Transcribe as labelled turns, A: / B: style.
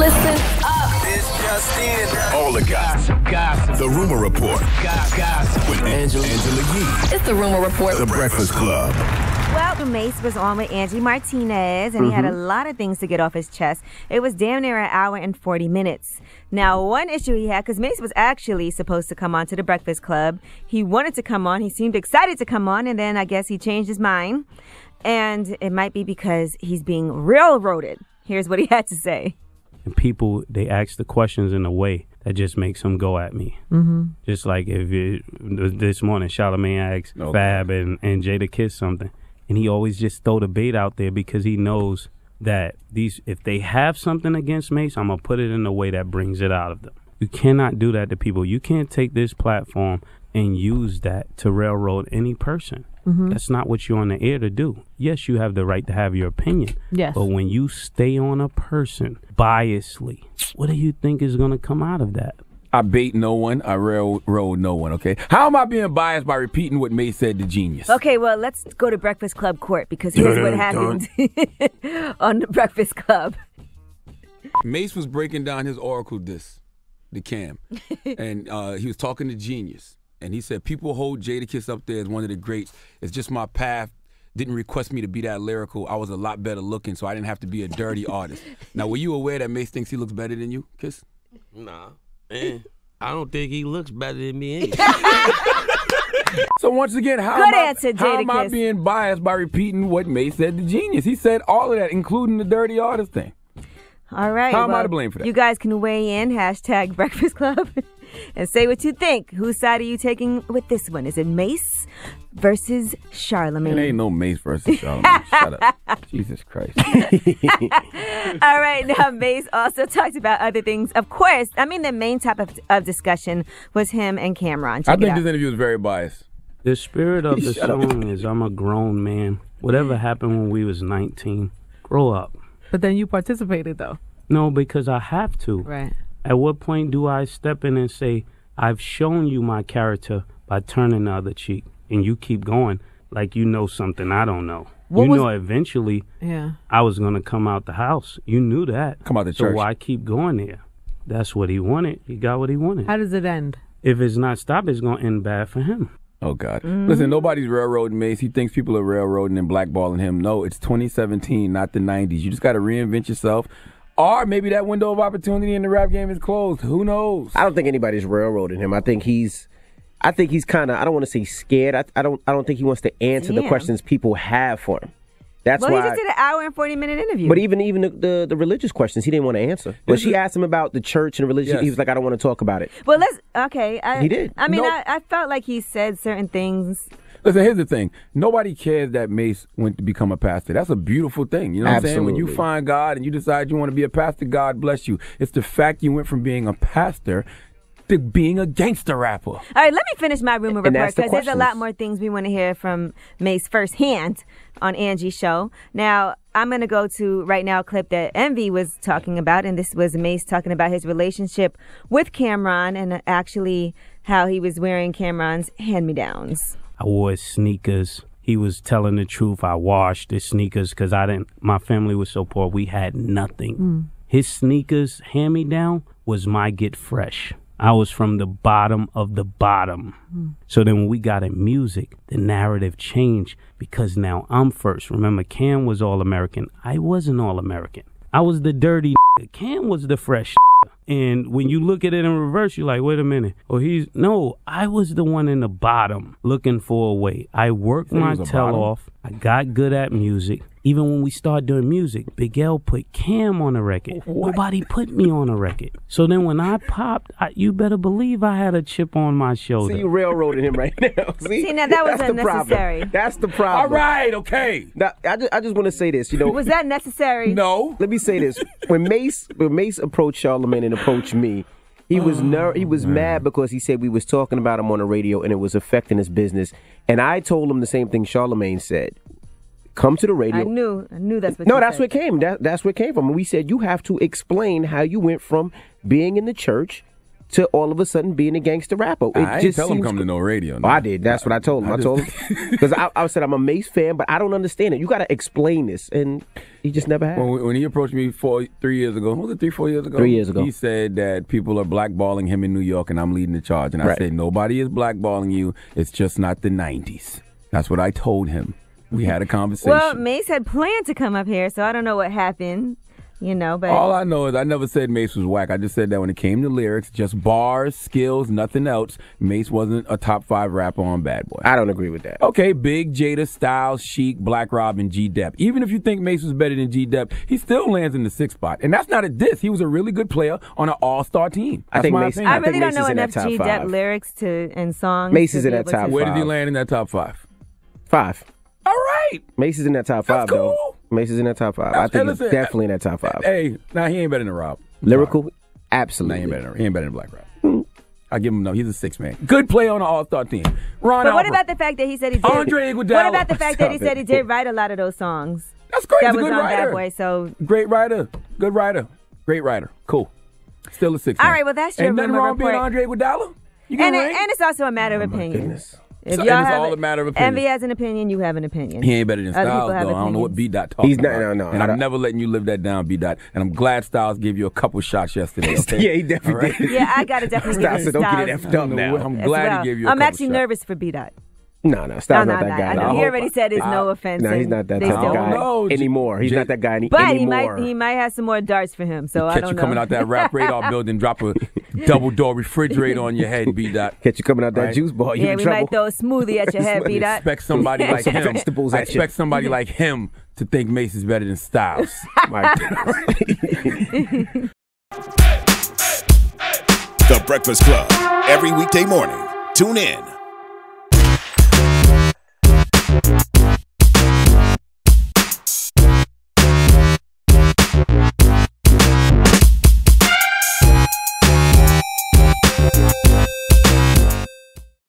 A: Listen up.
B: This just in.
C: All the gossip. The Rumor Report. Gossip. With Angela Yee.
A: It's the Rumor Report.
C: The Breakfast Club.
D: Well, Mase was on with Angie Martinez, and he had a lot of things to get off his chest. It was damn near an hour and 40 minutes. Now, one issue he had, because Mase was actually supposed to come on to the Breakfast Club. He wanted to come on. He seemed excited to come on, and then I guess he changed his mind. And it might be because he's being railroaded. Here's what he had to say.
E: And people, they ask the questions in a way that just makes them go at me. Just like this morning, Charlamagne asked Fab and Jada Kiss something. And he always just throw the bait out there because he knows that if they have something against Mase, I'm going to put it in a way that brings it out of them. You cannot do that to people. You can't take this platform and use that to railroad any person. That's not what you're on the air to do. Yes, you have the right to have your opinion.
F: Yes.
E: But when you stay on a person biasly, what do you think is going to come out of that?
G: I bait no one. I railroad no one, okay? How am I being biased by repeating what Mase said to Genius?
D: Okay, well, let's go to Breakfast Club court, because here's what happened on the Breakfast Club.
G: Mase was breaking down his Oracle disc, the Cam, and he was talking to Genius. And he said, people hold Jadakiss up there as one of the greats. It's just my path. Didn't request me to be that lyrical. I was a lot better looking, so I didn't have to be a dirty artist. Now, were you aware that Mase thinks he looks better than you, Kiss?
H: Nah, man. I don't think he looks better than me anyway.
G: So once again, how am I being biased by repeating what Mase said to Genius? He said all of that, including the dirty artist thing.
D: All right.
G: How am I to blame for that?
D: You guys can weigh in, #Breakfast Club, and say what you think. Whose side are you taking with this one? Is it Mase versus Charlamagne?
G: It ain't no Mase versus Charlamagne. Shut up. Jesus Christ.
D: All right. Now, Mase also talked about other things. Of course, I mean, the main topic of discussion was him and Cameron.
G: I think this interview was very biased.
E: The spirit of the song is, I'm a grown man. Whatever happened when we was 19, grow up.
F: But then you participated, though.
E: No, because I have to.
F: Right.
E: At what point do I step in and say, I've shown you my character by turning the other cheek, and you keep going like you know something I don't know? Eventually I was going to come out the house. You knew that.
G: Come out the church.
E: So why keep going there? That's what he wanted. He got what he wanted.
F: How does it end?
E: If it's not stopped, it's going to end bad for him.
G: Oh, God. Listen, nobody's railroading Mase. He thinks people are railroading and blackballing him. No, it's 2017, not the 90s. You just got to reinvent yourself. Or maybe that window of opportunity in the rap game is closed. Who knows?
I: I don't think anybody's railroading him. I think he's kind of, I don't want to say scared. I don't think he wants to answer the questions people have for him. That's why.
D: Well, he just did an hour and 40-minute interview.
I: But even the religious questions, he didn't want to answer. When she asked him about the church and religion, he was like, I don't want to talk about it.
D: Well, he did. I mean, I felt like he said certain things.
G: Listen, here's the thing. Nobody cares that Mase went to become a pastor. That's a beautiful thing. You know what I'm saying? When you find God and you decide you want to be a pastor, God bless you. It's the fact you went from being a pastor to being a gangster rapper. All
D: right, let me finish my rumor report, because there's a lot more things we want to hear from Mase firsthand on Angie's show. Now, I'm going to go to right now a clip that Envy was talking about, and this was Mase talking about his relationship with Cameron and actually how he was wearing Cameron's hand-me-downs.
E: I wore his sneakers. He was telling the truth. I washed his sneakers because my family was so poor. We had nothing. His sneakers, hand-me-down, was my get fresh. I was from the bottom of the bottom. So then when we got in music, the narrative changed because now I'm first. Remember, Cam was All-American. I wasn't All-American. I was the dirty Cam was the fresh. And when you look at it in reverse, you're like, wait a minute. No, I was the one in the bottom looking for a way. I worked my tail off. I got good at music. Even when we started doing music, Big L put Cam on a record. Nobody put me on a record. So then when I popped, you better believe I had a chip on my shoulder.
I: See, you railroading him right now. See,
D: now that was unnecessary.
I: That's the problem.
G: All right, okay.
I: Now, I just want to say this.
D: Was that necessary?
G: No.
I: Let me say this. When Mase approached Charlamagne and approached me, he was mad because he said we was talking about him on the radio and it was affecting his business. And I told him the same thing Charlamagne said. Come to the radio.
D: I knew that's what.
I: No, that's what came. That's where it came from. And we said you have to explain how you went from being in the church to all of a sudden being a gangster rapper. It
G: I
I: just
G: tell him
I: seems
G: come to no radio.
I: Oh, I did. That's what I told him. I told him because I said I'm a Mase fan, but I don't understand it. You got to explain this, and he just never had.
G: When he approached me 3 years ago, was it 3-4 years ago?
I: 3 years ago.
G: He said that people are blackballing him in New York, and I'm leading the charge. And I said, nobody is blackballing you. It's just not the 90s. That's what I told him. We had a conversation.
D: Well, Mase had planned to come up here, so I don't know what happened. But
G: all I know is I never said Mase was whack. I just said that when it came to lyrics, just bars, skills, nothing else, Mase wasn't a top 5 rapper on Bad Boy.
I: I don't agree with that.
G: Okay, Big, Jada, Styles, Chic, Black Rob, and G-Dep. Even if you think Mase was better than G-Dep, he still lands in the 6th spot. And that's not a diss. He was a really good player on an all-star team. That's
I: I think
G: my
I: Mase.
G: opinion.
D: I really don't know
I: Mase is in
D: enough
I: that top
D: G-Dep
I: 5.
D: lyrics and songs.
I: Mase
D: to
I: is in
D: be
I: that
D: able
I: top
D: to-
G: Where did he
I: 5.
G: land in that top 5?
I: 5.
G: All right.
I: Mase is in that top 5,
G: That's
I: though.
G: cool.
I: Mace is in that top 5. I think he's definitely in that top 5.
G: Hey, he ain't better than Rob.
I: Lyrical? Absolutely.
G: He ain't better than Black Rob. I give him no. He's a 6 man. Good play on an all-star team. Ron
D: But what
G: Albert.
D: about the fact that he said he did?
G: Andre Iguodala.
D: What about the fact that he
G: Stop
D: said he
G: it.
D: did write a lot of those songs?
G: That's great.
D: That
G: He's a
D: was
G: good
D: on
G: writer.
D: Bad Boy. So
G: great writer. Good writer. Great writer. Cool. Still a 6 man.
D: all right, well that's your
G: Ain't nothing
D: rumor
G: wrong being
D: report.
G: Andre Iguodala. You get
D: And
G: ranked?
D: it's also a matter of opinion.
I: Goodness.
D: If
G: So-
D: y'all
G: and it's
D: have
G: all a matter of opinion.
D: Envy has an opinion, you have an opinion.
G: He ain't better than
D: Other
G: Styles,
D: people
G: though. I
D: have
G: don't know what
D: opinions.
G: B. Dot talking
I: He's not-
G: about.
I: no.
G: And
I: I
G: I'm never letting you live that down, B. Dot. And I'm glad Styles gave you a couple shots yesterday. Okay?
I: Yeah, he definitely did.
D: Yeah, I gotta definitely
I: Stop,
D: give
I: so
D: it
I: don't get
D: Styles
I: it effed up now.
G: I'm
D: as
G: glad
D: well.
G: he gave you a
D: I'm
G: couple
D: actually
G: shots.
D: nervous for B. Dot.
I: No, Styles not that
D: I
I: guy.
D: know.
I: I
D: He
I: hope-
D: already said it's no offense.
I: No, he's
D: and
I: not that
D: they
I: type
D: still
I: of guy
G: know.
I: anymore. He's not that guy
D: But
I: anymore.
D: he might have some more darts for him. So I
G: Catch
D: don't
G: you
D: know.
G: coming out that rap radar building, drop a double door refrigerator on your head, B. Dot.
I: Catch you coming out that
G: Right.
I: juice bar. You
D: Yeah,
I: in
D: we
I: trouble.
D: might throw a smoothie at your head, B. Dot.
G: Expect somebody like
I: Some
G: him.
I: vegetables
G: I
I: at you.
G: expect somebody like him to think Mase is better than Styles.
I: My goodness.
C: The Breakfast Club. Every weekday morning. Tune in